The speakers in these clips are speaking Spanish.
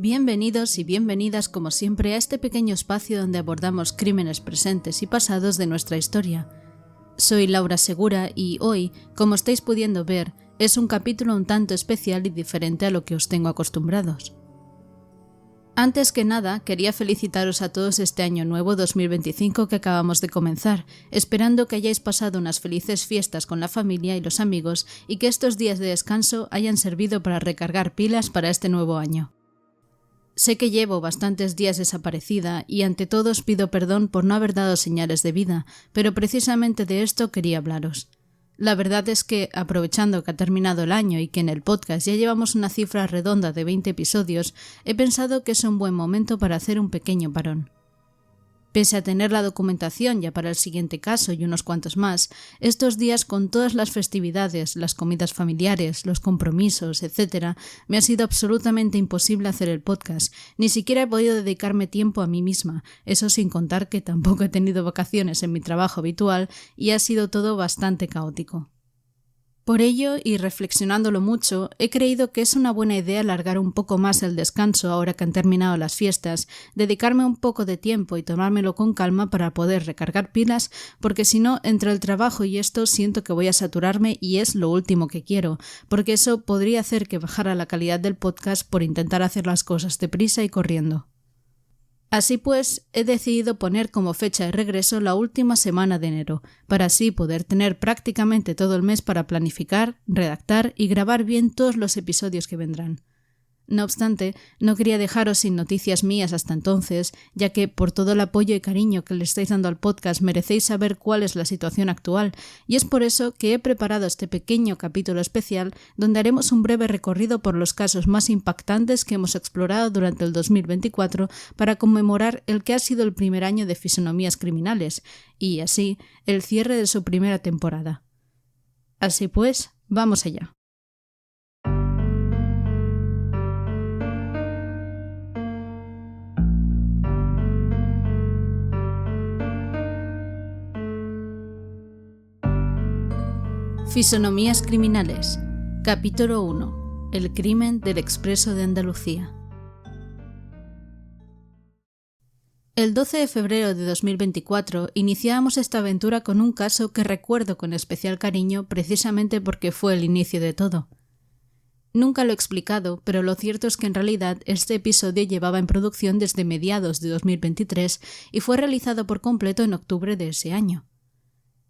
Bienvenidos y bienvenidas como siempre a este pequeño espacio donde abordamos crímenes presentes y pasados de nuestra historia. Soy Laura Segura y hoy, como estáis pudiendo ver, es un capítulo un tanto especial y diferente a lo que os tengo acostumbrados. Antes que nada, quería felicitaros a todos este año nuevo 2025 que acabamos de comenzar, esperando que hayáis pasado unas felices fiestas con la familia y los amigos y que estos días de descanso hayan servido para recargar pilas para este nuevo año. Sé que llevo bastantes días desaparecida y ante todo os pido perdón por no haber dado señales de vida, pero precisamente de esto quería hablaros. La verdad es que, aprovechando que ha terminado el año y que en el podcast ya llevamos una cifra redonda de 20 episodios, he pensado que es un buen momento para hacer un pequeño parón. Pese a tener la documentación ya para el siguiente caso y unos cuantos más, estos días con todas las festividades, las comidas familiares, los compromisos, etc., me ha sido absolutamente imposible hacer el podcast, ni siquiera he podido dedicarme tiempo a mí misma, eso sin contar que tampoco he tenido vacaciones en mi trabajo habitual y ha sido todo bastante caótico. Por ello, y reflexionándolo mucho, he creído que es una buena idea alargar un poco más el descanso ahora que han terminado las fiestas, dedicarme un poco de tiempo y tomármelo con calma para poder recargar pilas, porque si no, entre el trabajo y esto siento que voy a saturarme y es lo último que quiero, porque eso podría hacer que bajara la calidad del podcast por intentar hacer las cosas deprisa y corriendo. Así pues, he decidido poner como fecha de regreso la última semana de enero, para así poder tener prácticamente todo el mes para planificar, redactar y grabar bien todos los episodios que vendrán. No obstante, no quería dejaros sin noticias mías hasta entonces, ya que por todo el apoyo y cariño que le estáis dando al podcast merecéis saber cuál es la situación actual, y es por eso que he preparado este pequeño capítulo especial donde haremos un breve recorrido por los casos más impactantes que hemos explorado durante el 2024 para conmemorar el que ha sido el primer año de Fisonomías Criminales, y así, el cierre de su primera temporada. Así pues, vamos allá. Fisonomías Criminales. Capítulo 1. El crimen del Expreso de Andalucía. El 12 de febrero de 2024 iniciamos esta aventura con un caso que recuerdo con especial cariño precisamente porque fue el inicio de todo. Nunca lo he explicado, pero lo cierto es que en realidad este episodio llevaba en producción desde mediados de 2023 y fue realizado por completo en octubre de ese año.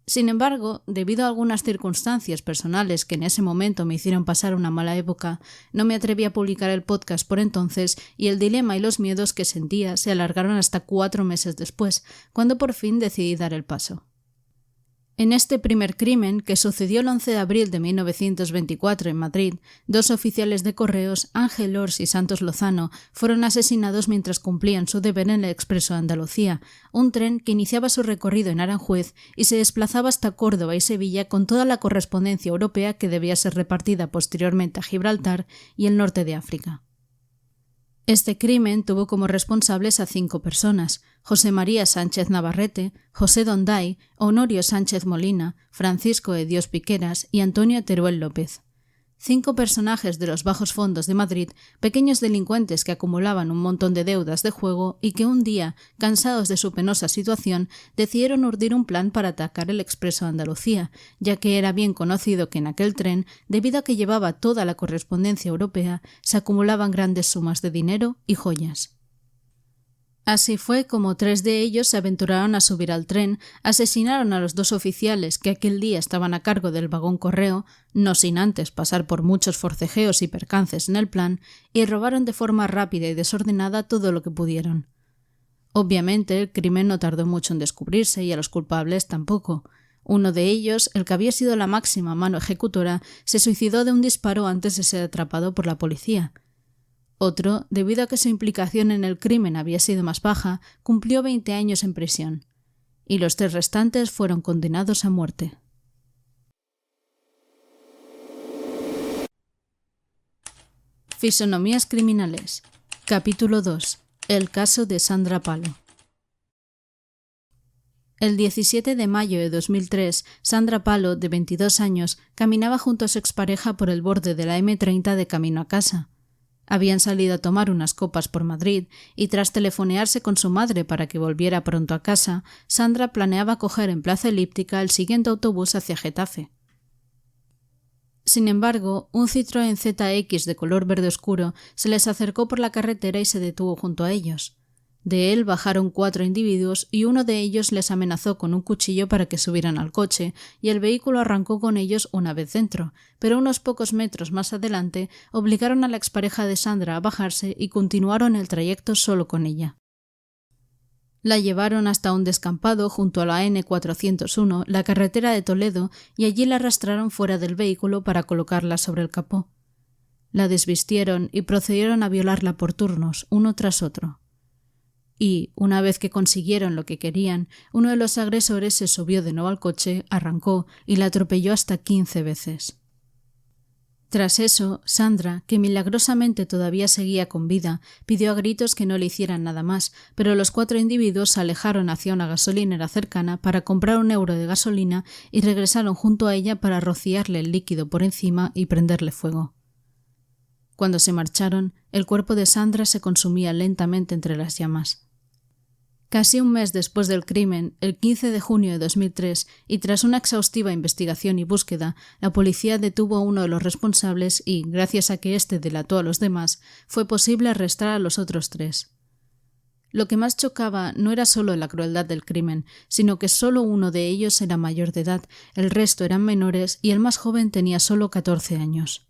Sin embargo, debido a algunas circunstancias personales que en ese momento me hicieron pasar una mala época, no me atreví a publicar el podcast por entonces y el dilema y los miedos que sentía se alargaron hasta 4 meses después, cuando por fin decidí dar el paso. En este primer crimen, que sucedió el 11 de abril de 1924 en Madrid, 2 oficiales de correos, Ángel Ors y Santos Lozano, fueron asesinados mientras cumplían su deber en el Expreso de Andalucía, un tren que iniciaba su recorrido en Aranjuez y se desplazaba hasta Córdoba y Sevilla con toda la correspondencia europea que debía ser repartida posteriormente a Gibraltar y el norte de África. Este crimen tuvo como responsables a 5 personas: José María Sánchez Navarrete, José Donday, Honorio Sánchez Molina, Francisco de Dios Piqueras y Antonio Teruel López. 5 personajes de los bajos fondos de Madrid, pequeños delincuentes que acumulaban un montón de deudas de juego y que un día, cansados de su penosa situación, decidieron urdir un plan para atacar el Expreso de Andalucía, ya que era bien conocido que en aquel tren, debido a que llevaba toda la correspondencia europea, se acumulaban grandes sumas de dinero y joyas. Así fue como 3 de ellos se aventuraron a subir al tren, asesinaron a los 2 oficiales que aquel día estaban a cargo del vagón correo, no sin antes pasar por muchos forcejeos y percances en el plan, y robaron de forma rápida y desordenada todo lo que pudieron. Obviamente el crimen no tardó mucho en descubrirse y a los culpables tampoco. Uno de ellos, el que había sido la máxima mano ejecutora, se suicidó de un disparo antes de ser atrapado por la policía. Otro, debido a que su implicación en el crimen había sido más baja, cumplió 20 años en prisión. Y los 3 restantes fueron condenados a muerte. Fisonomías Criminales. Capítulo 2. El caso de Sandra Palo. El 17 de mayo de 2003, Sandra Palo, de 22 años, caminaba junto a su expareja por el borde de la M30 de camino a casa. Habían salido a tomar unas copas por Madrid y tras telefonearse con su madre para que volviera pronto a casa, Sandra planeaba coger en Plaza Elíptica el siguiente autobús hacia Getafe. Sin embargo, un Citroën ZX de color verde oscuro se les acercó por la carretera y se detuvo junto a ellos. De él bajaron 4 individuos y uno de ellos les amenazó con un cuchillo para que subieran al coche y el vehículo arrancó con ellos una vez dentro, pero unos pocos metros más adelante obligaron a la expareja de Sandra a bajarse y continuaron el trayecto solo con ella. La llevaron hasta un descampado junto a la N401, la carretera de Toledo, y allí la arrastraron fuera del vehículo para colocarla sobre el capó. La desvistieron y procedieron a violarla por turnos, uno tras otro. Y, una vez que consiguieron lo que querían, uno de los agresores se subió de nuevo al coche, arrancó y la atropelló hasta 15 veces. Tras eso, Sandra, que milagrosamente todavía seguía con vida, pidió a gritos que no le hicieran nada más, pero los 4 individuos se alejaron hacia una gasolinera cercana para comprar 1 euro de gasolina y regresaron junto a ella para rociarle el líquido por encima y prenderle fuego. Cuando se marcharon, el cuerpo de Sandra se consumía lentamente entre las llamas. Casi un mes después del crimen, el 15 de junio de 2003, y tras una exhaustiva investigación y búsqueda, la policía detuvo a uno de los responsables y, gracias a que éste delató a los demás, fue posible arrestar a los otros 3. Lo que más chocaba no era solo la crueldad del crimen, sino que solo uno de ellos era mayor de edad, el resto eran menores y el más joven tenía solo 14 años.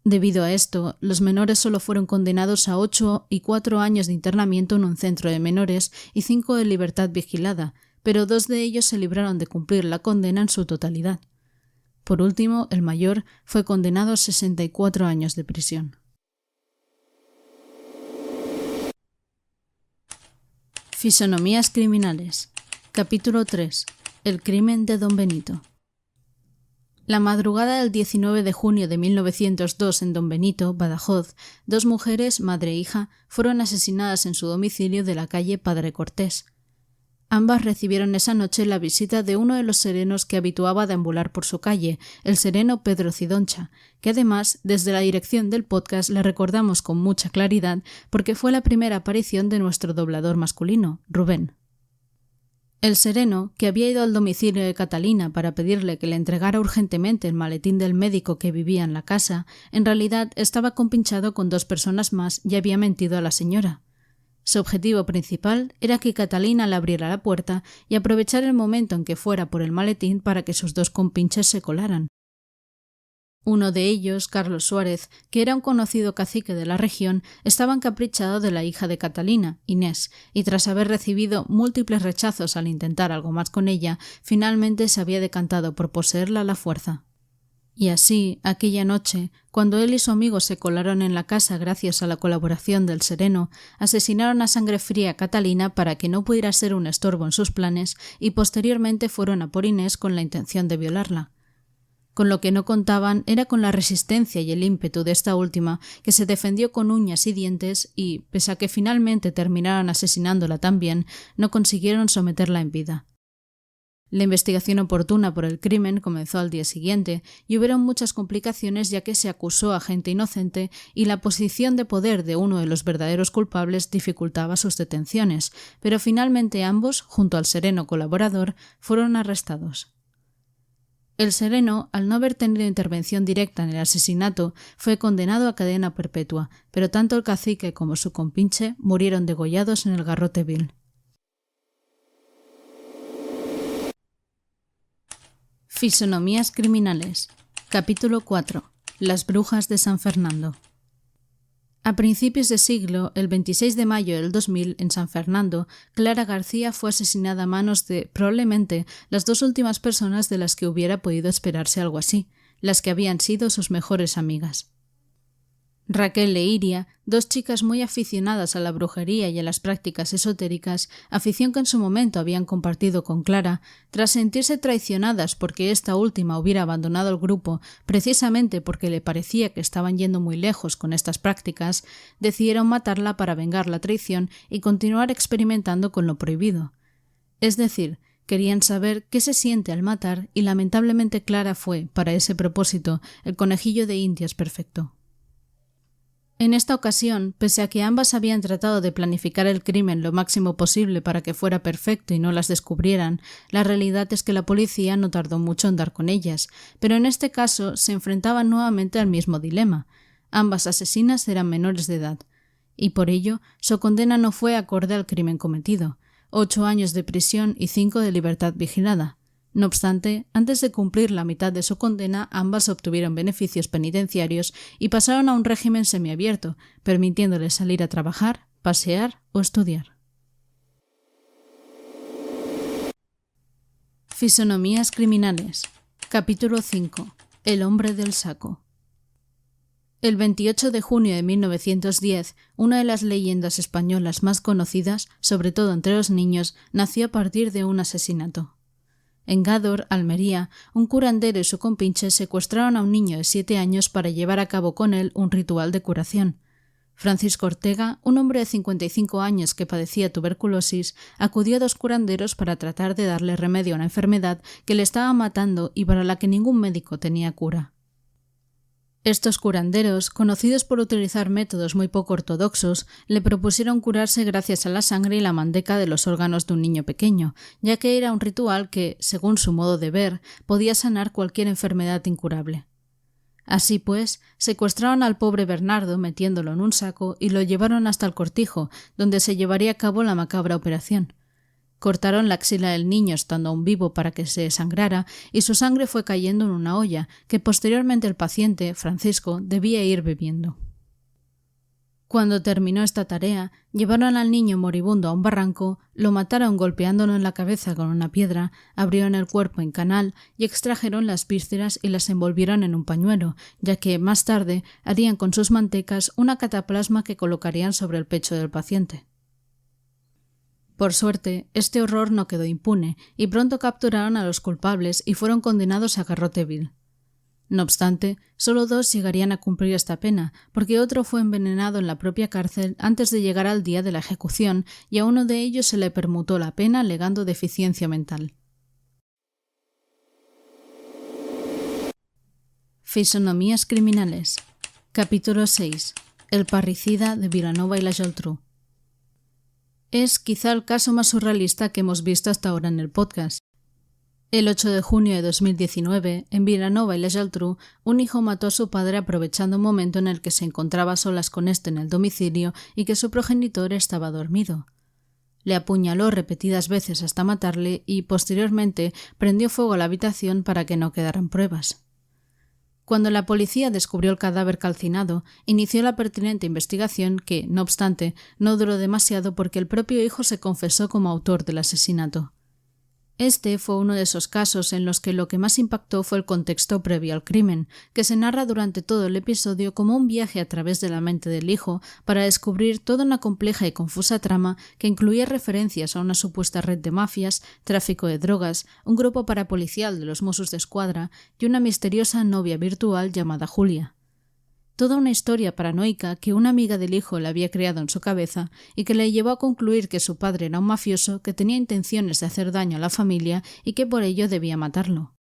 Debido a esto, los menores solo fueron condenados a 8 y 4 años de internamiento en un centro de menores y 5 de libertad vigilada, pero 2 de ellos se libraron de cumplir la condena en su totalidad. Por último, el mayor fue condenado a 64 años de prisión. Fisonomías criminales. Capítulo 3. El crimen de Don Benito. La madrugada del 19 de junio de 1902 en Don Benito, Badajoz, 2 mujeres, madre e hija, fueron asesinadas en su domicilio de la calle Padre Cortés. Ambas recibieron esa noche la visita de uno de los serenos que habituaba a deambular por su calle, el sereno Pedro Cidoncha, que además, desde la dirección del podcast, le recordamos con mucha claridad porque fue la primera aparición de nuestro doblador masculino, Rubén. El sereno, que había ido al domicilio de Catalina para pedirle que le entregara urgentemente el maletín del médico que vivía en la casa, en realidad estaba compinchado con 2 personas más y había mentido a la señora. Su objetivo principal era que Catalina le abriera la puerta y aprovechar el momento en que fuera por el maletín para que sus 2 compinches se colaran. Uno de ellos, Carlos Suárez, que era un conocido cacique de la región, estaba encaprichado de la hija de Catalina, Inés, y tras haber recibido múltiples rechazos al intentar algo más con ella, finalmente se había decantado por poseerla a la fuerza. Y así, aquella noche, cuando él y su amigo se colaron en la casa gracias a la colaboración del sereno, asesinaron a sangre fría a Catalina para que no pudiera ser un estorbo en sus planes y posteriormente fueron a por Inés con la intención de violarla. Con lo que no contaban era con la resistencia y el ímpetu de esta última, que se defendió con uñas y dientes y, pese a que finalmente terminaron asesinándola también, no consiguieron someterla en vida. La investigación oportuna por el crimen comenzó al día siguiente y hubieron muchas complicaciones ya que se acusó a gente inocente y la posición de poder de uno de los verdaderos culpables dificultaba sus detenciones, pero finalmente ambos, junto al sereno colaborador, fueron arrestados. El sereno, al no haber tenido intervención directa en el asesinato, fue condenado a cadena perpetua, pero tanto el cacique como su compinche murieron degollados en el garrote vil. Fisonomías criminales. Capítulo 4. Las brujas de San Fernando. A principios de siglo, el 26 de mayo del 2000, en San Fernando, Clara García fue asesinada a manos de, probablemente, las 2 últimas personas de las que hubiera podido esperarse algo así, las que habían sido sus mejores amigas. Raquel e Iria, 2 chicas muy aficionadas a la brujería y a las prácticas esotéricas, afición que en su momento habían compartido con Clara, tras sentirse traicionadas porque esta última hubiera abandonado el grupo precisamente porque le parecía que estaban yendo muy lejos con estas prácticas, decidieron matarla para vengar la traición y continuar experimentando con lo prohibido. Es decir, querían saber qué se siente al matar y lamentablemente Clara fue, para ese propósito, el conejillo de Indias perfecto. En esta ocasión, pese a que ambas habían tratado de planificar el crimen lo máximo posible para que fuera perfecto y no las descubrieran, la realidad es que la policía no tardó mucho en dar con ellas, pero en este caso se enfrentaban nuevamente al mismo dilema. Ambas asesinas eran menores de edad, y por ello su condena no fue acorde al crimen cometido: 8 años de prisión y 5 de libertad vigilada. No obstante, antes de cumplir la mitad de su condena, ambas obtuvieron beneficios penitenciarios y pasaron a un régimen semiabierto, permitiéndoles salir a trabajar, pasear o estudiar. Fisonomías criminales. Capítulo 5. El hombre del saco. El 28 de junio de 1910, una de las leyendas españolas más conocidas, sobre todo entre los niños, nació a partir de un asesinato. En Gádor, Almería, un curandero y su compinche secuestraron a un niño de 7 años para llevar a cabo con él un ritual de curación. Francisco Ortega, un hombre de 55 años que padecía tuberculosis, acudió a 2 curanderos para tratar de darle remedio a una enfermedad que le estaba matando y para la que ningún médico tenía cura. Estos curanderos, conocidos por utilizar métodos muy poco ortodoxos, le propusieron curarse gracias a la sangre y la manteca de los órganos de un niño pequeño, ya que era un ritual que, según su modo de ver, podía sanar cualquier enfermedad incurable. Así pues, secuestraron al pobre Bernardo metiéndolo en un saco y lo llevaron hasta el cortijo, donde se llevaría a cabo la macabra operación. Cortaron la axila del niño estando aún vivo para que se desangrara y su sangre fue cayendo en una olla que posteriormente el paciente, Francisco, debía ir bebiendo. Cuando terminó esta tarea, llevaron al niño moribundo a un barranco, lo mataron golpeándolo en la cabeza con una piedra, abrieron el cuerpo en canal y extrajeron las vísceras y las envolvieron en un pañuelo, ya que más tarde harían con sus mantecas una cataplasma que colocarían sobre el pecho del paciente. Por suerte, este horror no quedó impune y pronto capturaron a los culpables y fueron condenados a garrote vil. No obstante, solo 2 llegarían a cumplir esta pena, porque otro fue envenenado en la propia cárcel antes de llegar al día de la ejecución y a uno de ellos se le permutó la pena alegando deficiencia mental. Fisonomías criminales. Capítulo 6. El parricida de Vilanova y la Geltrú. Es quizá el caso más surrealista que hemos visto hasta ahora en el podcast. El 8 de junio de 2019, en Vilanova y la Geltrú, un hijo mató a su padre aprovechando un momento en el que se encontraba a solas con este en el domicilio y que su progenitor estaba dormido. Le apuñaló repetidas veces hasta matarle y, posteriormente, prendió fuego a la habitación para que no quedaran pruebas. Cuando la policía descubrió el cadáver calcinado, inició la pertinente investigación que, no obstante, no duró demasiado porque el propio hijo se confesó como autor del asesinato. Este fue uno de esos casos en los que lo que más impactó fue el contexto previo al crimen, que se narra durante todo el episodio como un viaje a través de la mente del hijo para descubrir toda una compleja y confusa trama que incluía referencias a una supuesta red de mafias, tráfico de drogas, un grupo parapolicial de los Mossos d'Esquadra y una misteriosa novia virtual llamada Julia. Toda una historia paranoica que una amiga del hijo le había creado en su cabeza y que le llevó a concluir que su padre era un mafioso que tenía intenciones de hacer daño a la familia y que por ello debía matarlo.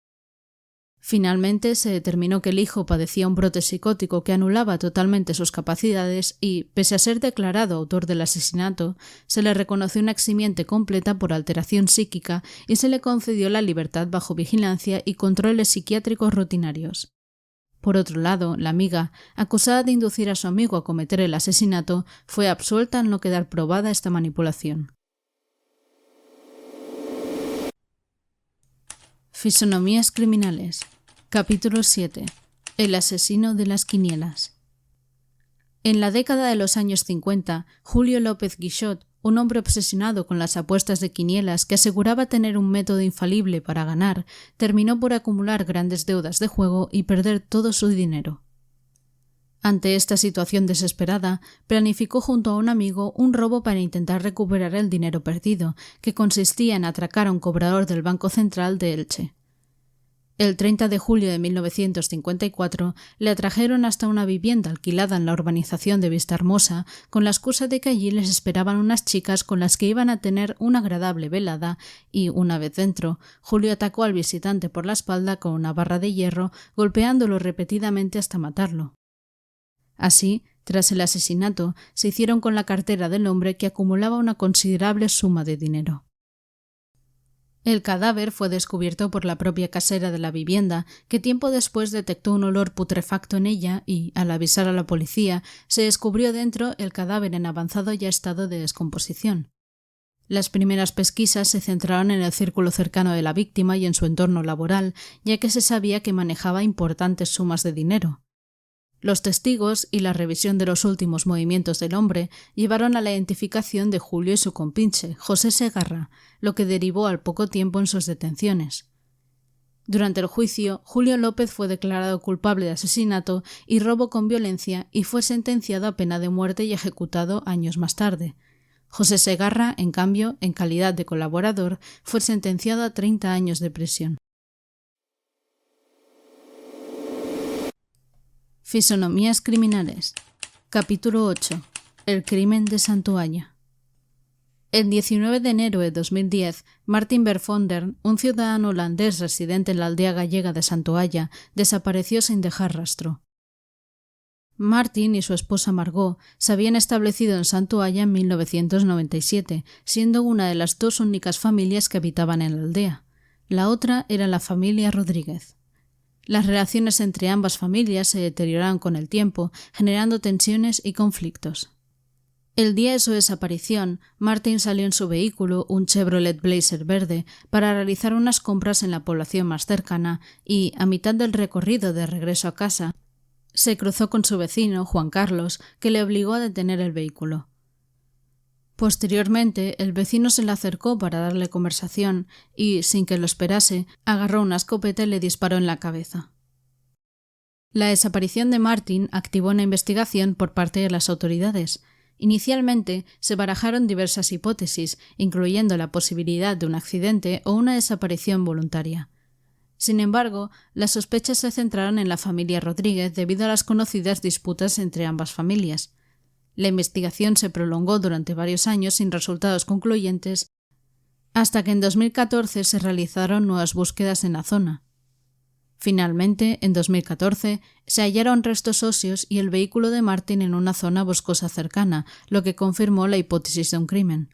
Finalmente se determinó que el hijo padecía un brote psicótico que anulaba totalmente sus capacidades y, pese a ser declarado autor del asesinato, se le reconoció una eximiente completa por alteración psíquica y se le concedió la libertad bajo vigilancia y controles psiquiátricos rutinarios. Por otro lado, la amiga, acusada de inducir a su amigo a cometer el asesinato, fue absuelta al no quedar probada esta manipulación. Fisonomías criminales. Capítulo 7. El asesino de las quinielas. En la década de los años 50, Julio López Guixot, un hombre obsesionado con las apuestas de quinielas que aseguraba tener un método infalible para ganar, terminó por acumular grandes deudas de juego y perder todo su dinero. Ante esta situación desesperada, planificó junto a un amigo un robo para intentar recuperar el dinero perdido, que consistía en atracar a un cobrador del Banco Central de Elche. El 30 de julio de 1954 le atrajeron hasta una vivienda alquilada en la urbanización de Vistahermosa con la excusa de que allí les esperaban unas chicas con las que iban a tener una agradable velada y, una vez dentro, Julio atacó al visitante por la espalda con una barra de hierro, golpeándolo repetidamente hasta matarlo. Así, Tras el asesinato, se hicieron con la cartera del hombre, que acumulaba una considerable suma de dinero. El cadáver fue descubierto por la propia casera de la vivienda, que tiempo después detectó un olor putrefacto en ella y, al avisar a la policía, se descubrió dentro el cadáver en avanzado ya estado de descomposición. Las primeras pesquisas se centraron en el círculo cercano de la víctima y en su entorno laboral, ya que se sabía que manejaba importantes sumas de dinero. Los testigos y la revisión de los últimos movimientos del hombre llevaron a la identificación de Julio y su compinche, José Segarra, lo que derivó al poco tiempo en sus detenciones. Durante el juicio, Julio López fue declarado culpable de asesinato y robo con violencia y fue sentenciado a pena de muerte y ejecutado años más tarde. José Segarra, en cambio, en calidad de colaborador, fue sentenciado a 30 años de prisión. Fisonomías criminales. Capítulo 8. El crimen de Santualla. El 19 de enero de 2010, Martin Verfondern, un ciudadano holandés residente en la aldea gallega de Santualla, desapareció sin dejar rastro. Martin y su esposa Margot se habían establecido en Santualla en 1997, siendo una de las dos únicas familias que habitaban en la aldea. La otra era la familia Rodríguez. Las relaciones entre ambas familias se deterioraron con el tiempo, generando tensiones y conflictos. El día de su desaparición, Martin salió en su vehículo, un Chevrolet Blazer verde, para realizar unas compras en la población más cercana y, a mitad del recorrido de regreso a casa, se cruzó con su vecino, Juan Carlos, que le obligó a detener el vehículo. Posteriormente, el vecino se le acercó para darle conversación y, sin que lo esperase, agarró una escopeta y le disparó en la cabeza. La desaparición de Martin activó una investigación por parte de las autoridades. Inicialmente, se barajaron diversas hipótesis, incluyendo la posibilidad de un accidente o una desaparición voluntaria. Sin embargo, las sospechas se centraron en la familia Rodríguez debido a las conocidas disputas entre ambas familias. La investigación se prolongó durante varios años sin resultados concluyentes, hasta que en 2014 se realizaron nuevas búsquedas en la zona. Finalmente, en 2014, se hallaron restos óseos y el vehículo de Martin en una zona boscosa cercana, lo que confirmó la hipótesis de un crimen.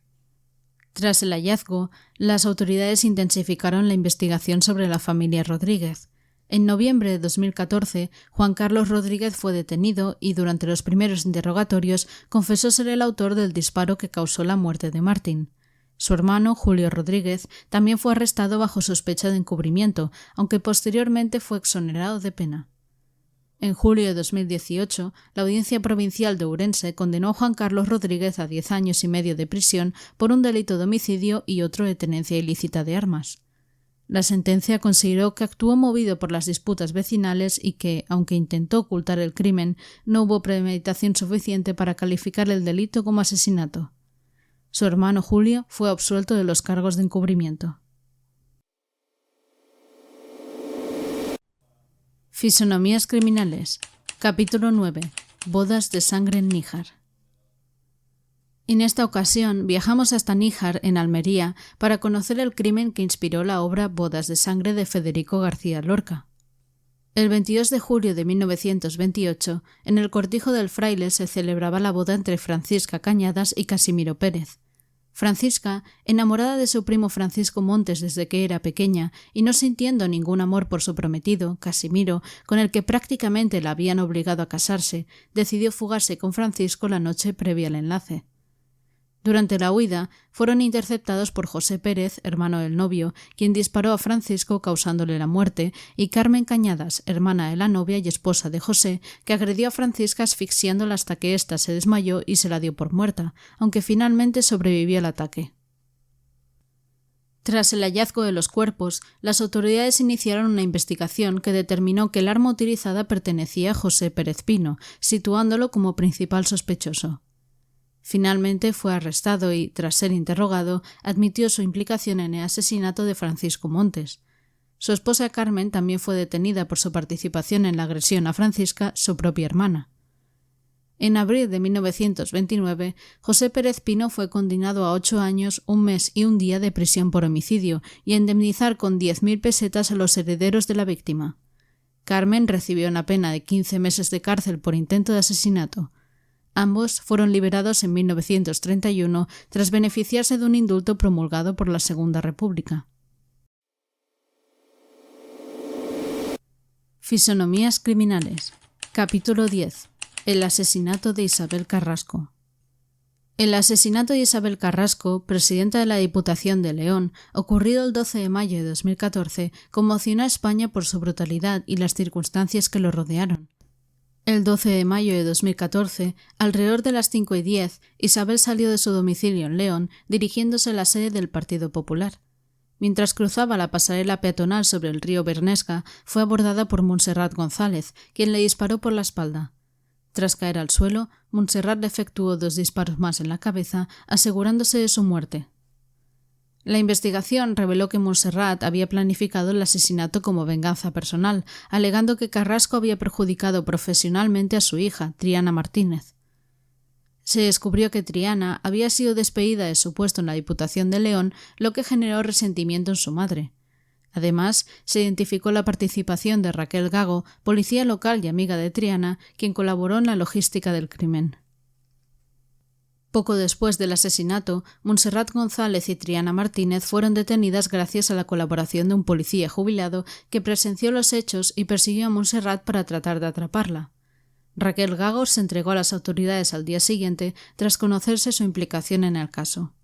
Tras el hallazgo, las autoridades intensificaron la investigación sobre la familia Rodríguez. En noviembre de 2014, Juan Carlos Rodríguez fue detenido y durante los primeros interrogatorios confesó ser el autor del disparo que causó la muerte de Martin. Su hermano, Julio Rodríguez, también fue arrestado bajo sospecha de encubrimiento, aunque posteriormente fue exonerado de pena. En julio de 2018, la Audiencia Provincial de Ourense condenó a Juan Carlos Rodríguez a 10 años y medio de prisión por un delito de homicidio y otro de tenencia ilícita de armas. La sentencia consideró que actuó movido por las disputas vecinales y que, aunque intentó ocultar el crimen, no hubo premeditación suficiente para calificar el delito como asesinato. Su hermano Julio fue absuelto de los cargos de encubrimiento. Fisonomías criminales. Capítulo 9. Bodas de sangre en Níjar. En esta ocasión viajamos hasta Níjar, en Almería, para conocer el crimen que inspiró la obra Bodas de sangre de Federico García Lorca. El 22 de julio de 1928, en el Cortijo del Fraile se celebraba la boda entre Francisca Cañadas y Casimiro Pérez. Francisca, enamorada de su primo Francisco Montes desde que era pequeña y no sintiendo ningún amor por su prometido, Casimiro, con el que prácticamente la habían obligado a casarse, decidió fugarse con Francisco la noche previa al enlace. Durante la huida, fueron interceptados por José Pérez, hermano del novio, quien disparó a Francisco causándole la muerte, y Carmen Cañadas, hermana de la novia y esposa de José, que agredió a Francisca asfixiándola hasta que ésta se desmayó y se la dio por muerta, aunque finalmente sobrevivió al ataque. Tras el hallazgo de los cuerpos, las autoridades iniciaron una investigación que determinó que el arma utilizada pertenecía a José Pérez Pino, situándolo como principal sospechoso. Finalmente fue arrestado y, tras ser interrogado, admitió su implicación en el asesinato de Francisco Montes. Su esposa Carmen también fue detenida por su participación en la agresión a Francisca, su propia hermana. En abril de 1929, José Pérez Pino fue condenado a 8 años, 1 mes y 1 día de prisión por homicidio y a indemnizar con 10.000 pesetas a los herederos de la víctima. Carmen recibió una pena de 15 meses de cárcel por intento de asesinato. Ambos fueron liberados en 1931 tras beneficiarse de un indulto promulgado por la Segunda República. Fisonomías criminales. Capítulo 10. El asesinato de Isabel Carrasco. El asesinato de Isabel Carrasco, presidenta de la Diputación de León, ocurrido el 12 de mayo de 2014, conmocionó a España por su brutalidad y las circunstancias que lo rodearon. El 12 de mayo de 2014, alrededor de las 5:10, Isabel salió de su domicilio en León, dirigiéndose a la sede del Partido Popular. Mientras cruzaba la pasarela peatonal sobre el río Bernesga, fue abordada por Montserrat González, quien le disparó por la espalda. Tras caer al suelo, Montserrat le efectuó 2 disparos más en la cabeza, asegurándose de su muerte. La investigación reveló que Montserrat había planificado el asesinato como venganza personal, alegando que Carrasco había perjudicado profesionalmente a su hija, Triana Martínez. Se descubrió que Triana había sido despedida de su puesto en la Diputación de León, lo que generó resentimiento en su madre. Además, se identificó la participación de Raquel Gago, policía local y amiga de Triana, quien colaboró en la logística del crimen. Poco después del asesinato, Montserrat González y Triana Martínez fueron detenidas gracias a la colaboración de un policía jubilado que presenció los hechos y persiguió a Montserrat para tratar de atraparla. Raquel Gago se entregó a las autoridades al día siguiente tras conocerse su implicación en el caso.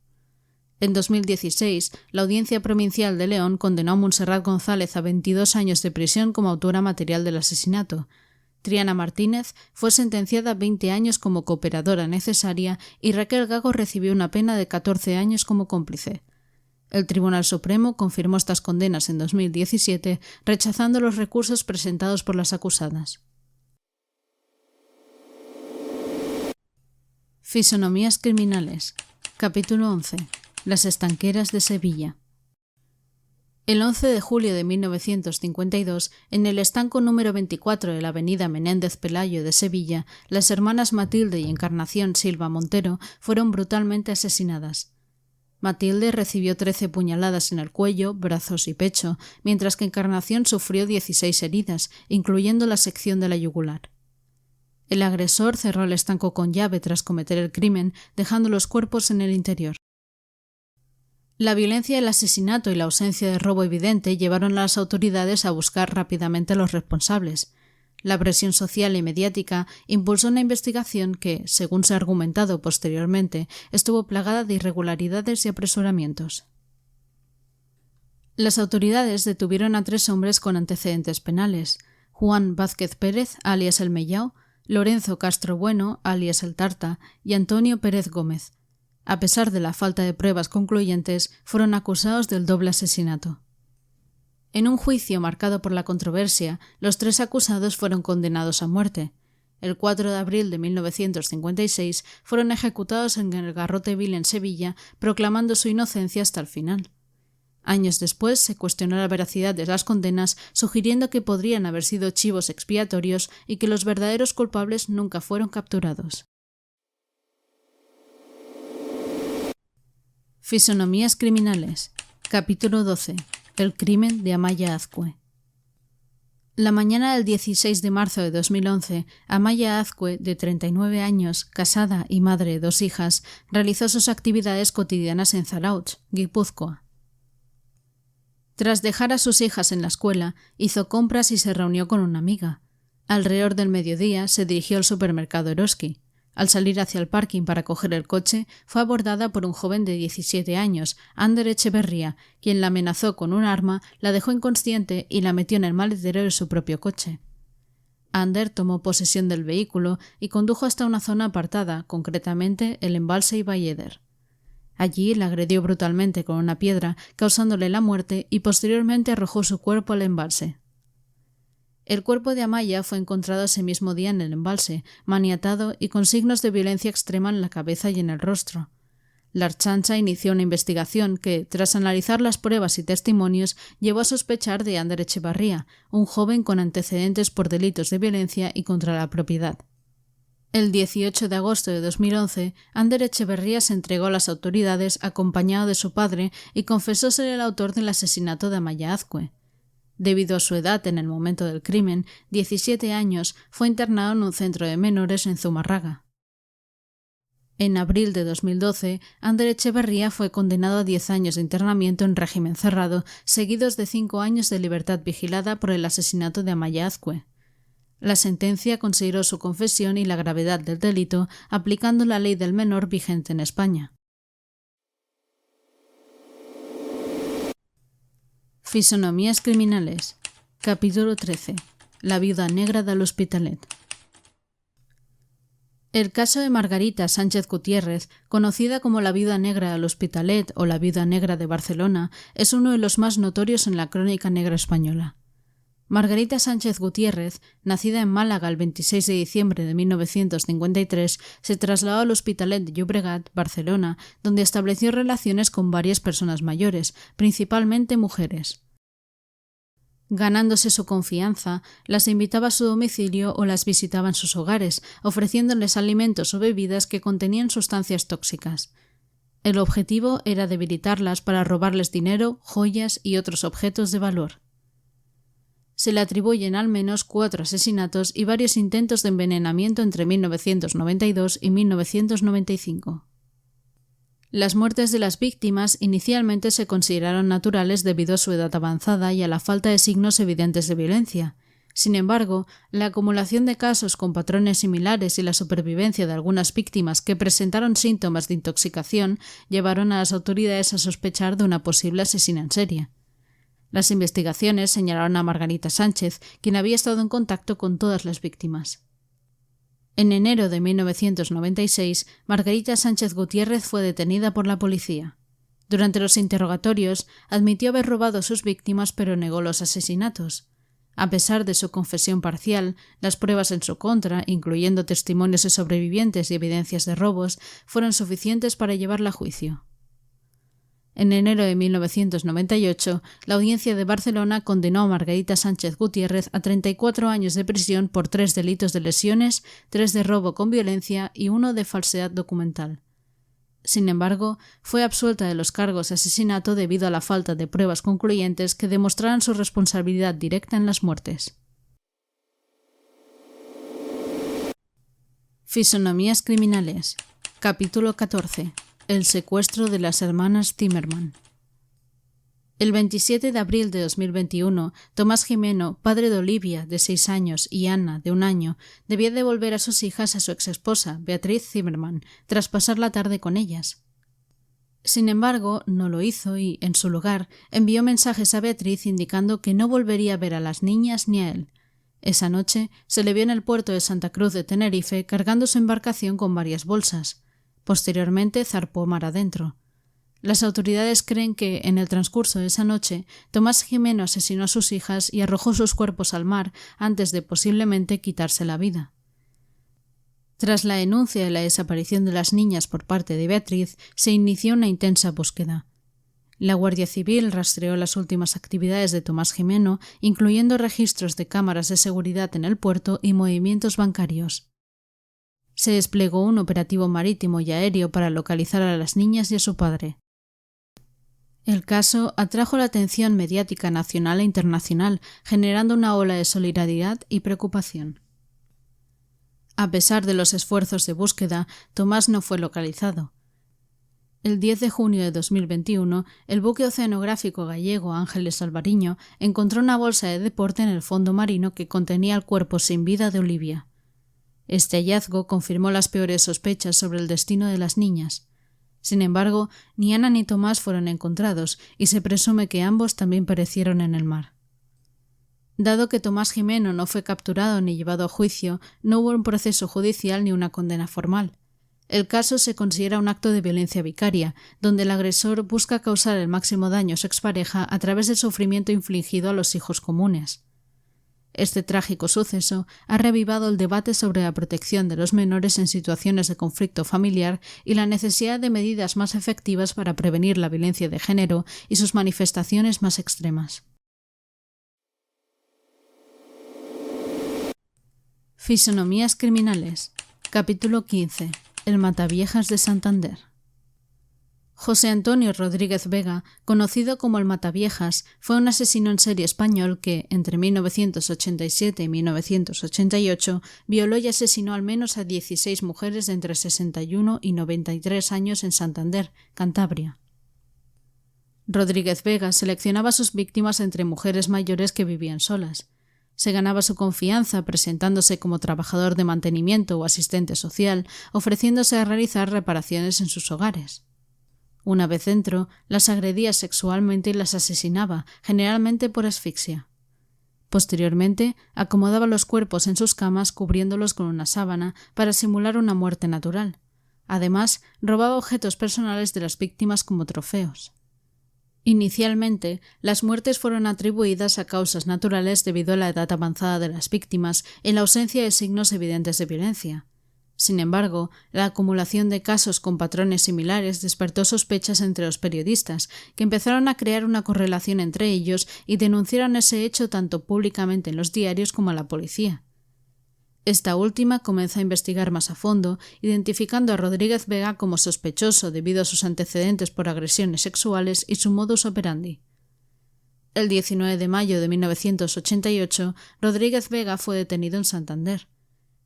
En 2016, la Audiencia Provincial de León condenó a Montserrat González a 22 años de prisión como autora material del asesinato. Triana Martínez fue sentenciada a 20 años como cooperadora necesaria y Raquel Gago recibió una pena de 14 años como cómplice. El Tribunal Supremo confirmó estas condenas en 2017, rechazando los recursos presentados por las acusadas. Fisonomías criminales. Capítulo 11. Las estanqueras de Sevilla. El 11 de julio de 1952, en el estanco número 24 de la avenida Menéndez Pelayo de Sevilla, las hermanas Matilde y Encarnación Silva Montero fueron brutalmente asesinadas. Matilde recibió 13 puñaladas en el cuello, brazos y pecho, mientras que Encarnación sufrió 16 heridas, incluyendo la sección de la yugular. El agresor cerró el estanco con llave tras cometer el crimen, dejando los cuerpos en el interior. La violencia del asesinato y la ausencia de robo evidente llevaron a las autoridades a buscar rápidamente a los responsables. La presión social y mediática impulsó una investigación que, según se ha argumentado posteriormente, estuvo plagada de irregularidades y apresuramientos. Las autoridades detuvieron a 3 hombres con antecedentes penales: Juan Vázquez Pérez, alias El Mellao, Lorenzo Castro Bueno, alias El Tarta, y Antonio Pérez Gómez. A pesar de la falta de pruebas concluyentes, fueron acusados del doble asesinato. En un juicio marcado por la controversia, los 3 acusados fueron condenados a muerte. El 4 de abril de 1956 fueron ejecutados en el Garrote Vil en Sevilla, proclamando su inocencia hasta el final. Años después se cuestionó la veracidad de las condenas, sugiriendo que podrían haber sido chivos expiatorios y que los verdaderos culpables nunca fueron capturados. Fisonomías criminales. Capítulo 12. El crimen de Amaya Azcue. La mañana del 16 de marzo de 2011, Amaya Azcue, de 39 años, casada y madre de 2 hijas, realizó sus actividades cotidianas en Zarautz, Guipúzcoa. Tras dejar a sus hijas en la escuela, hizo compras y se reunió con una amiga. Alrededor del mediodía se dirigió al supermercado Eroski. Al salir hacia el parking para coger el coche, fue abordada por un joven de 17 años, Ander Echeverría, quien la amenazó con un arma, la dejó inconsciente y la metió en el maletero de su propio coche. Ander tomó posesión del vehículo y condujo hasta una zona apartada, concretamente el embalse Iballeder. Allí la agredió brutalmente con una piedra, causándole la muerte, y posteriormente arrojó su cuerpo al embalse. El cuerpo de Amaya fue encontrado ese mismo día en el embalse, maniatado y con signos de violencia extrema en la cabeza y en el rostro. La Ertzaintza inició una investigación que, tras analizar las pruebas y testimonios, llevó a sospechar de Ander Echevarría, un joven con antecedentes por delitos de violencia y contra la propiedad. El 18 de agosto de 2011, Ander Echeverría se entregó a las autoridades acompañado de su padre y confesó ser el autor del asesinato de Amaya Azcue. Debido a su edad en el momento del crimen, 17 años, fue internado en un centro de menores en Zumárraga. En abril de 2012, Ander Echeverría fue condenado a 10 años de internamiento en régimen cerrado, seguidos de 5 años de libertad vigilada por el asesinato de Amaia Azcue. La sentencia consideró su confesión y la gravedad del delito, aplicando la ley del menor vigente en España. Fisonomías criminales. Capítulo 13. La viuda negra de l'Hospitalet. El caso de Margarita Sánchez Gutiérrez, conocida como la viuda negra de l'Hospitalet o la viuda negra de Barcelona, es uno de los más notorios en la crónica negra española. Margarita Sánchez Gutiérrez, nacida en Málaga el 26 de diciembre de 1953, se trasladó al Hospitalet de Llobregat, Barcelona, donde estableció relaciones con varias personas mayores, principalmente mujeres. Ganándose su confianza, las invitaba a su domicilio o las visitaba en sus hogares, ofreciéndoles alimentos o bebidas que contenían sustancias tóxicas. El objetivo era debilitarlas para robarles dinero, joyas y otros objetos de valor. Se le atribuyen al menos 4 asesinatos y varios intentos de envenenamiento entre 1992 y 1995. Las muertes de las víctimas inicialmente se consideraron naturales debido a su edad avanzada y a la falta de signos evidentes de violencia. Sin embargo, la acumulación de casos con patrones similares y la supervivencia de algunas víctimas que presentaron síntomas de intoxicación llevaron a las autoridades a sospechar de una posible asesina en serie. Las investigaciones señalaron a Margarita Sánchez, quien había estado en contacto con todas las víctimas. En enero de 1996, Margarita Sánchez Gutiérrez fue detenida por la policía. Durante los interrogatorios, admitió haber robado a sus víctimas pero negó los asesinatos. A pesar de su confesión parcial, las pruebas en su contra, incluyendo testimonios de sobrevivientes y evidencias de robos, fueron suficientes para llevarla a juicio. En enero de 1998, la Audiencia de Barcelona condenó a Margarita Sánchez Gutiérrez a 34 años de prisión por 3 delitos de lesiones, 3 de robo con violencia y 1 de falsedad documental. Sin embargo, fue absuelta de los cargos de asesinato debido a la falta de pruebas concluyentes que demostraran su responsabilidad directa en las muertes. Fisonomías criminales. Capítulo 14. El secuestro de las hermanas Zimmermann. El 27 de abril de 2021, Tomás Gimeno, padre de Olivia, de 6 años, y Ana, de 1 año, debía devolver a sus hijas a su exesposa, Beatriz Zimmermann, tras pasar la tarde con ellas. Sin embargo, no lo hizo y, en su lugar, envió mensajes a Beatriz indicando que no volvería a ver a las niñas ni a él. Esa noche se le vio en el puerto de Santa Cruz de Tenerife cargando su embarcación con varias bolsas. Posteriormente zarpó mar adentro. Las autoridades creen que, en el transcurso de esa noche, Tomás Gimeno asesinó a sus hijas y arrojó sus cuerpos al mar antes de posiblemente quitarse la vida. Tras la denuncia de la desaparición de las niñas por parte de Beatriz, se inició una intensa búsqueda. La Guardia Civil rastreó las últimas actividades de Tomás Gimeno, incluyendo registros de cámaras de seguridad en el puerto y movimientos bancarios. Se desplegó un operativo marítimo y aéreo para localizar a las niñas y a su padre. El caso atrajo la atención mediática nacional e internacional, generando una ola de solidaridad y preocupación. A pesar de los esfuerzos de búsqueda, Tomás no fue localizado. El 10 de junio de 2021, el buque oceanográfico gallego Ángeles Alvariño encontró una bolsa de deporte en el fondo marino que contenía el cuerpo sin vida de Olivia. Este hallazgo confirmó las peores sospechas sobre el destino de las niñas. Sin embargo, ni Ana ni Tomás fueron encontrados y se presume que ambos también perecieron en el mar. Dado que Tomás Gimeno no fue capturado ni llevado a juicio, no hubo un proceso judicial ni una condena formal. El caso se considera un acto de violencia vicaria, donde el agresor busca causar el máximo daño a su expareja a través del sufrimiento infligido a los hijos comunes. Este trágico suceso ha revivado el debate sobre la protección de los menores en situaciones de conflicto familiar y la necesidad de medidas más efectivas para prevenir la violencia de género y sus manifestaciones más extremas. Fisonomías criminales. Capítulo 15. El Mataviejas de Santander. José Antonio Rodríguez Vega, conocido como el Mataviejas, fue un asesino en serie español que, entre 1987 y 1988, violó y asesinó al menos a 16 mujeres de entre 61 y 93 años en Santander, Cantabria. Rodríguez Vega seleccionaba a sus víctimas entre mujeres mayores que vivían solas. Se ganaba su confianza presentándose como trabajador de mantenimiento o asistente social, ofreciéndose a realizar reparaciones en sus hogares. Una vez dentro, las agredía sexualmente y las asesinaba, generalmente por asfixia. Posteriormente, acomodaba los cuerpos en sus camas cubriéndolos con una sábana para simular una muerte natural. Además, robaba objetos personales de las víctimas como trofeos. Inicialmente, las muertes fueron atribuidas a causas naturales debido a la edad avanzada de las víctimas y la ausencia de signos evidentes de violencia. Sin embargo, la acumulación de casos con patrones similares despertó sospechas entre los periodistas, que empezaron a crear una correlación entre ellos y denunciaron ese hecho tanto públicamente en los diarios como a la policía. Esta última comenzó a investigar más a fondo, identificando a Rodríguez Vega como sospechoso debido a sus antecedentes por agresiones sexuales y su modus operandi. El 19 de mayo de 1988, Rodríguez Vega fue detenido en Santander.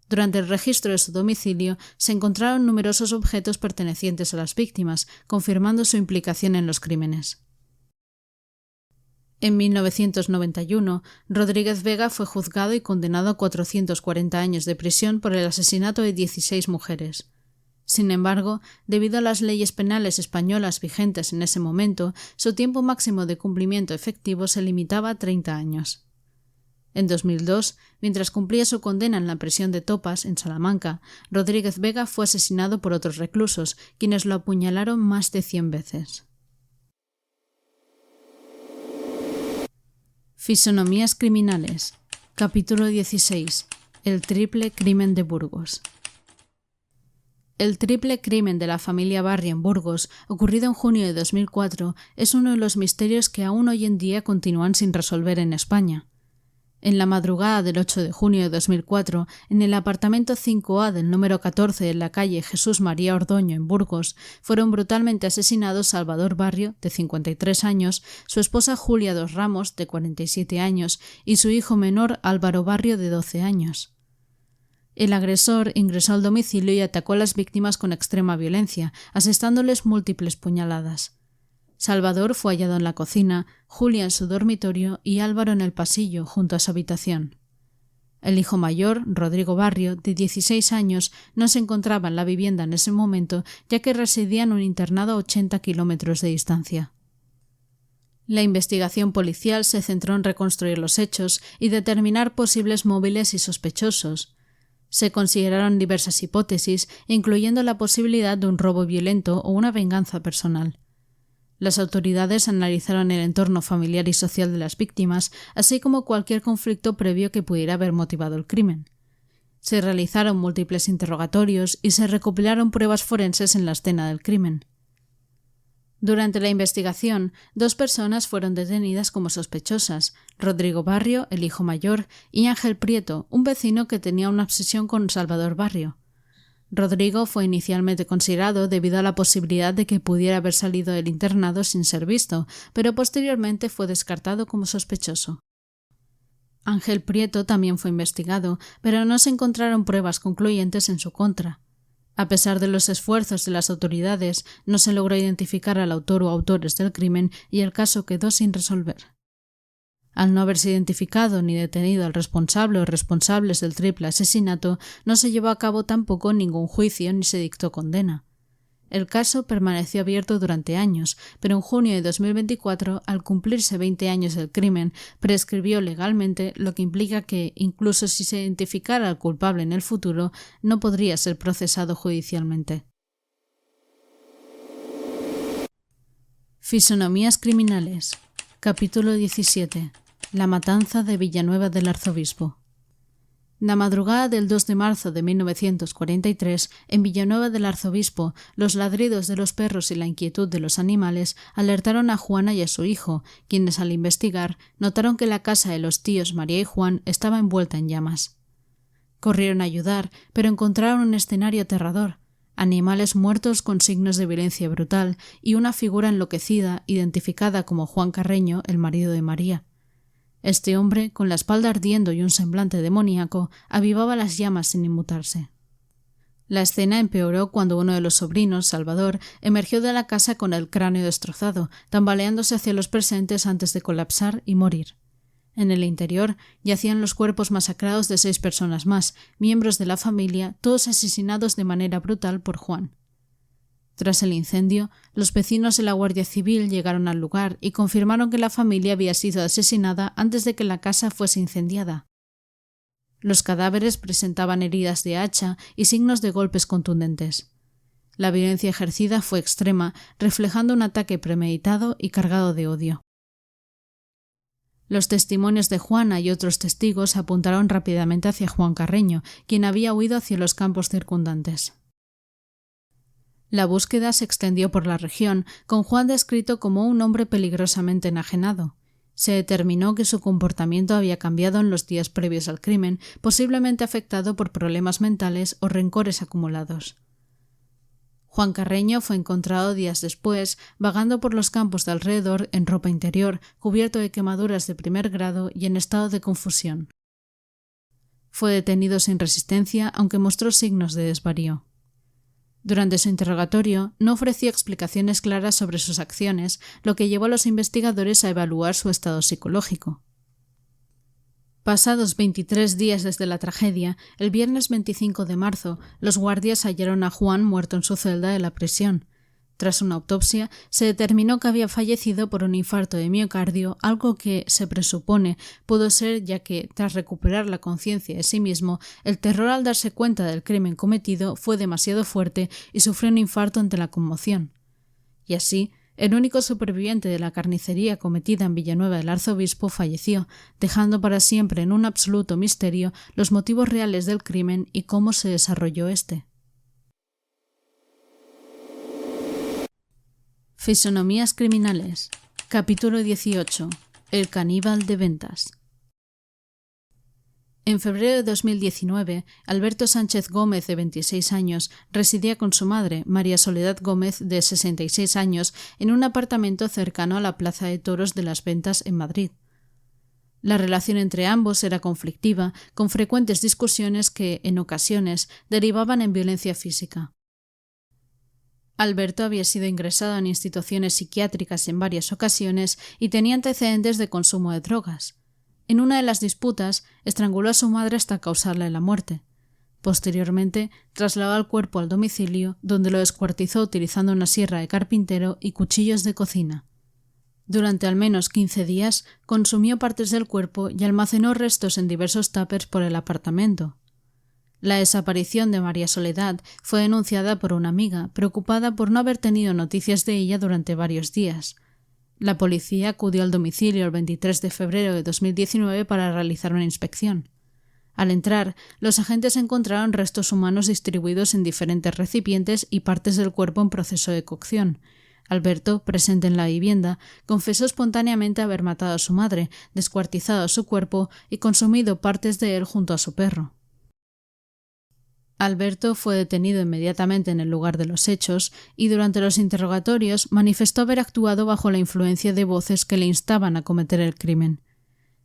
Durante el registro de su domicilio se encontraron numerosos objetos pertenecientes a las víctimas, confirmando su implicación en los crímenes. En 1991, Rodríguez Vega fue juzgado y condenado a 440 años de prisión por el asesinato de 16 mujeres. Sin embargo, debido a las leyes penales españolas vigentes en ese momento, su tiempo máximo de cumplimiento efectivo se limitaba a 30 años. En 2002, mientras cumplía su condena en la prisión de Topas, en Salamanca, Rodríguez Vega fue asesinado por otros reclusos, quienes lo apuñalaron más de 100 veces. Fisonomías criminales. Capítulo 16. El triple crimen de Burgos. El triple crimen de la familia Barrio en Burgos, ocurrido en junio de 2004, es uno de los misterios que aún hoy en día continúan sin resolver en España. En la madrugada del 8 de junio de 2004, en el apartamento 5A del número 14 de la calle Jesús María Ordoño en Burgos, fueron brutalmente asesinados Salvador Barrio, de 53 años, su esposa Julia Dos Ramos, de 47 años, y su hijo menor Álvaro Barrio, de 12 años. El agresor ingresó al domicilio y atacó a las víctimas con extrema violencia, asestándoles múltiples puñaladas. Salvador fue hallado en la cocina, Julia en su dormitorio y Álvaro en el pasillo, junto a su habitación. El hijo mayor, Rodrigo Barrio, de 16 años, no se encontraba en la vivienda en ese momento, ya que residía en un internado a 80 kilómetros de distancia. La investigación policial se centró en reconstruir los hechos y determinar posibles móviles y sospechosos. Se consideraron diversas hipótesis, incluyendo la posibilidad de un robo violento o una venganza personal. Las autoridades analizaron el entorno familiar y social de las víctimas, así como cualquier conflicto previo que pudiera haber motivado el crimen. Se realizaron múltiples interrogatorios y se recopilaron pruebas forenses en la escena del crimen. Durante la investigación, 2 personas fueron detenidas como sospechosas: Rodrigo Barrio, el hijo mayor, y Ángel Prieto, un vecino que tenía una obsesión con Salvador Barrio. Rodrigo fue inicialmente considerado debido a la posibilidad de que pudiera haber salido del internado sin ser visto, pero posteriormente fue descartado como sospechoso. Ángel Prieto también fue investigado, pero no se encontraron pruebas concluyentes en su contra. A pesar de los esfuerzos de las autoridades, no se logró identificar al autor o autores del crimen y el caso quedó sin resolver. Al no haberse identificado ni detenido al responsable o responsables del triple asesinato, no se llevó a cabo tampoco ningún juicio ni se dictó condena. El caso permaneció abierto durante años, pero en junio de 2024, al cumplirse 20 años del crimen, prescribió legalmente, lo que implica que, incluso si se identificara al culpable en el futuro, no podría ser procesado judicialmente. Fisonomías criminales. Capítulo 17. La matanza de Villanueva del Arzobispo. La madrugada del 2 de marzo de 1943, en Villanueva del Arzobispo, los ladridos de los perros y la inquietud de los animales alertaron a Juana y a su hijo, quienes al investigar notaron que la casa de los tíos María y Juan estaba envuelta en llamas. Corrieron a ayudar, pero encontraron un escenario aterrador. animales muertos con signos de violencia brutal y una figura enloquecida identificada como Juan Carreño, el marido de María. Este hombre, con la espalda ardiendo y un semblante demoníaco, avivaba las llamas sin inmutarse. La escena empeoró cuando uno de los sobrinos, Salvador, emergió de la casa con el cráneo destrozado, tambaleándose hacia los presentes antes de colapsar y morir. En el interior yacían los cuerpos masacrados de 6 personas más, miembros de la familia, todos asesinados de manera brutal por Juan. Tras el incendio, los vecinos de la Guardia Civil llegaron al lugar y confirmaron que la familia había sido asesinada antes de que la casa fuese incendiada. Los cadáveres presentaban heridas de hacha y signos de golpes contundentes. La violencia ejercida fue extrema, reflejando un ataque premeditado y cargado de odio. Los testimonios de Juana y otros testigos apuntaron rápidamente hacia Juan Carreño, quien había huido hacia los campos circundantes. La búsqueda se extendió por la región, con Juan descrito como un hombre peligrosamente enajenado. Se determinó que su comportamiento había cambiado en los días previos al crimen, posiblemente afectado por problemas mentales o rencores acumulados. Juan Carreño fue encontrado días después, vagando por los campos de alrededor en ropa interior, cubierto de quemaduras de primer grado y en estado de confusión. Fue detenido sin resistencia, aunque mostró signos de desvarío. Durante su interrogatorio, no ofreció explicaciones claras sobre sus acciones, lo que llevó a los investigadores a evaluar su estado psicológico. Pasados 23 días desde la tragedia, el viernes 25 de marzo, los guardias hallaron a Juan muerto en su celda de la prisión. Tras una autopsia, se determinó que había fallecido por un infarto de miocardio, algo que, se presupone, pudo ser ya que, tras recuperar la conciencia de sí mismo, el terror al darse cuenta del crimen cometido fue demasiado fuerte y sufrió un infarto ante la conmoción. Y así, el único superviviente de la carnicería cometida en Villanueva del Arzobispo falleció, dejando para siempre en un absoluto misterio los motivos reales del crimen y cómo se desarrolló este. Fisonomías criminales. Capítulo 18. El caníbal de Ventas. En febrero de 2019, Alberto Sánchez Gómez, de 26 años, residía con su madre, María Soledad Gómez, de 66 años, en un apartamento cercano a la Plaza de Toros de las Ventas en Madrid. La relación entre ambos era conflictiva, con frecuentes discusiones que, en ocasiones, derivaban en violencia física. Alberto había sido ingresado en instituciones psiquiátricas en varias ocasiones y tenía antecedentes de consumo de drogas. En una de las disputas, estranguló a su madre hasta causarle la muerte. Posteriormente, trasladó el cuerpo al domicilio, donde lo descuartizó utilizando una sierra de carpintero y cuchillos de cocina. Durante al menos 15 días, consumió partes del cuerpo y almacenó restos en diversos tuppers por el apartamento. La desaparición de María Soledad fue denunciada por una amiga, preocupada por no haber tenido noticias de ella durante varios días. La policía acudió al domicilio el 23 de febrero de 2019 para realizar una inspección. Al entrar, los agentes encontraron restos humanos distribuidos en diferentes recipientes y partes del cuerpo en proceso de cocción. Alberto, presente en la vivienda, confesó espontáneamente haber matado a su madre, descuartizado su cuerpo y consumido partes de él junto a su perro. Alberto fue detenido inmediatamente en el lugar de los hechos y durante los interrogatorios manifestó haber actuado bajo la influencia de voces que le instaban a cometer el crimen.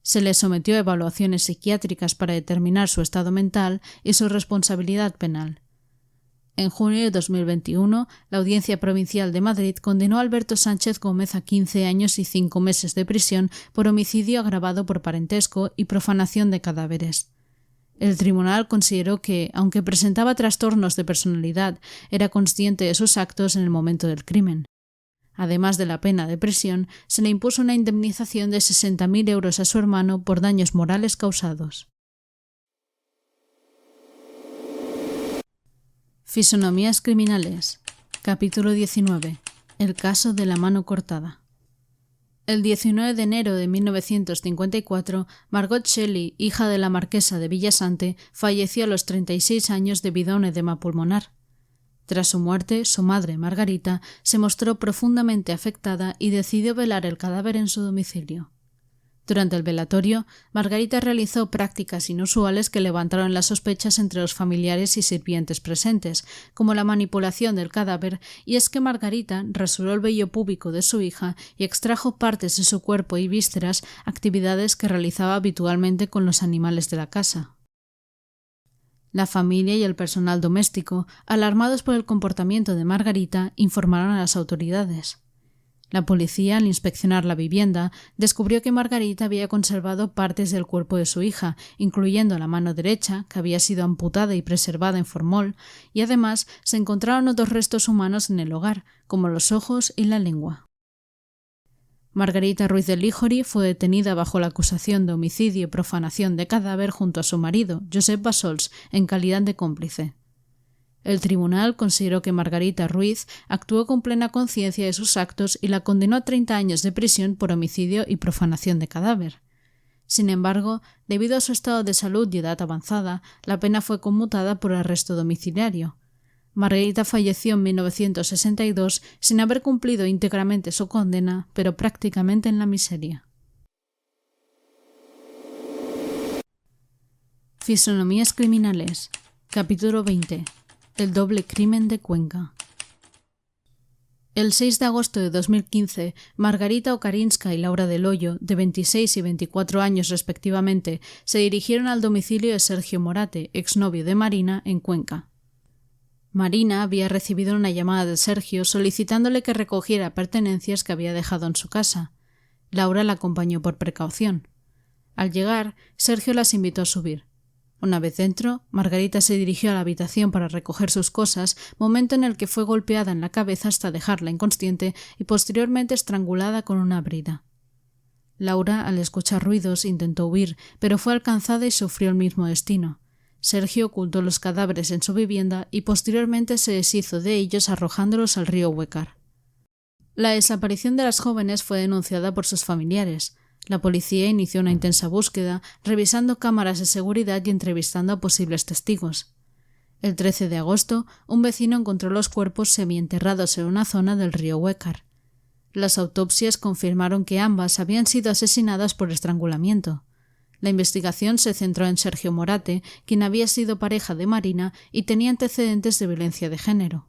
Se le sometió a evaluaciones psiquiátricas para determinar su estado mental y su responsabilidad penal. En junio de 2021, la Audiencia Provincial de Madrid condenó a Alberto Sánchez Gómez a 15 años y 5 meses de prisión por homicidio agravado por parentesco y profanación de cadáveres. El tribunal consideró que, aunque presentaba trastornos de personalidad, era consciente de sus actos en el momento del crimen. Además de la pena de prisión, se le impuso una indemnización de 60.000 euros a su hermano por daños morales causados. Fisonomías criminales. Capítulo 19. El caso de la mano cortada. El 19 de enero de 1954, Margot Shelley, hija de la marquesa de Villasante, falleció a los 36 años debido a un edema pulmonar. Tras su muerte, su madre, Margarita, se mostró profundamente afectada y decidió velar el cadáver en su domicilio. Durante el velatorio, Margarita realizó prácticas inusuales que levantaron las sospechas entre los familiares y sirvientes presentes, como la manipulación del cadáver, y es que Margarita rasuró el vello púbico de su hija y extrajo partes de su cuerpo y vísceras, actividades que realizaba habitualmente con los animales de la casa. La familia y el personal doméstico, alarmados por el comportamiento de Margarita, informaron a las autoridades. La policía, al inspeccionar la vivienda, descubrió que Margarita había conservado partes del cuerpo de su hija, incluyendo la mano derecha, que había sido amputada y preservada en formol, y además se encontraron otros restos humanos en el hogar, como los ojos y la lengua. Margarita Ruiz de Líjori fue detenida bajo la acusación de homicidio y profanación de cadáver junto a su marido, Josep Bassols, en calidad de cómplice. El tribunal consideró que Margarita Ruiz actuó con plena conciencia de sus actos y la condenó a 30 años de prisión por homicidio y profanación de cadáver. Sin embargo, debido a su estado de salud y edad avanzada, la pena fue conmutada por arresto domiciliario. Margarita falleció en 1962 sin haber cumplido íntegramente su condena, pero prácticamente en la miseria. Fisonomías criminales. Capítulo 20. El doble crimen de Cuenca. El 6 de agosto de 2015, Margarita Okarinska y Laura Del Hoyo, de 26 y 24 años respectivamente, se dirigieron al domicilio de Sergio Morate, exnovio de Marina, en Cuenca. Marina había recibido una llamada de Sergio solicitándole que recogiera pertenencias que había dejado en su casa. Laura la acompañó por precaución. Al llegar, Sergio las invitó a subir. Una vez dentro, Margarita se dirigió a la habitación para recoger sus cosas, momento en el que fue golpeada en la cabeza hasta dejarla inconsciente y posteriormente estrangulada con una brida. Laura, al escuchar ruidos, intentó huir, pero fue alcanzada y sufrió el mismo destino. Sergio ocultó los cadáveres en su vivienda y posteriormente se deshizo de ellos arrojándolos al río Huécar. La desaparición de las jóvenes fue denunciada por sus familiares. La policía inició una intensa búsqueda, revisando cámaras de seguridad y entrevistando a posibles testigos. El 13 de agosto, un vecino encontró los cuerpos semienterrados en una zona del río Huécar. Las autopsias confirmaron que ambas habían sido asesinadas por estrangulamiento. La investigación se centró en Sergio Morate, quien había sido pareja de Marina y tenía antecedentes de violencia de género.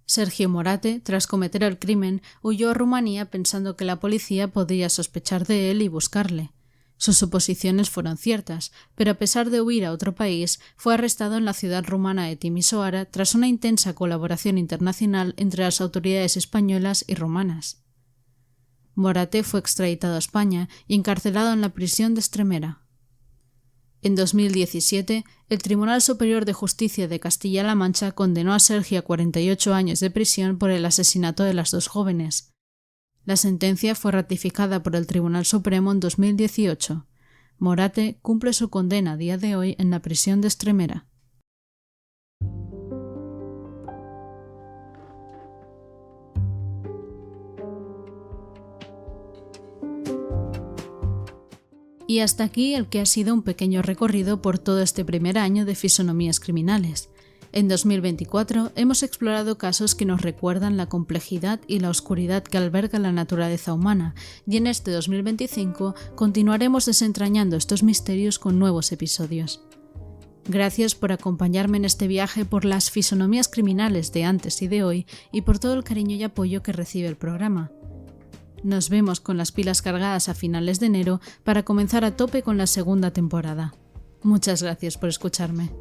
Sergio Morate, tras cometer el crimen, huyó a Rumanía pensando que la policía podría sospechar de él y buscarle. Sus suposiciones fueron ciertas, pero a pesar de huir a otro país, fue arrestado en la ciudad rumana de Timișoara tras una intensa colaboración internacional entre las autoridades españolas y rumanas. Morate fue extraditado a España y encarcelado en la prisión de Extremera. En 2017, el Tribunal Superior de Justicia de Castilla-La Mancha condenó a Sergio a 48 años de prisión por el asesinato de las dos jóvenes. La sentencia fue ratificada por el Tribunal Supremo en 2018. Morate cumple su condena a día de hoy en la prisión de Extremera. Y hasta aquí el que ha sido un pequeño recorrido por todo este primer año de Fisonomías Criminales. En 2024 hemos explorado casos que nos recuerdan la complejidad y la oscuridad que alberga la naturaleza humana, y en este 2025 continuaremos desentrañando estos misterios con nuevos episodios. Gracias por acompañarme en este viaje por las fisonomías criminales de antes y de hoy y por todo el cariño y apoyo que recibe el programa. Nos vemos con las pilas cargadas a finales de enero para comenzar a tope con la segunda temporada. Muchas gracias por escucharme.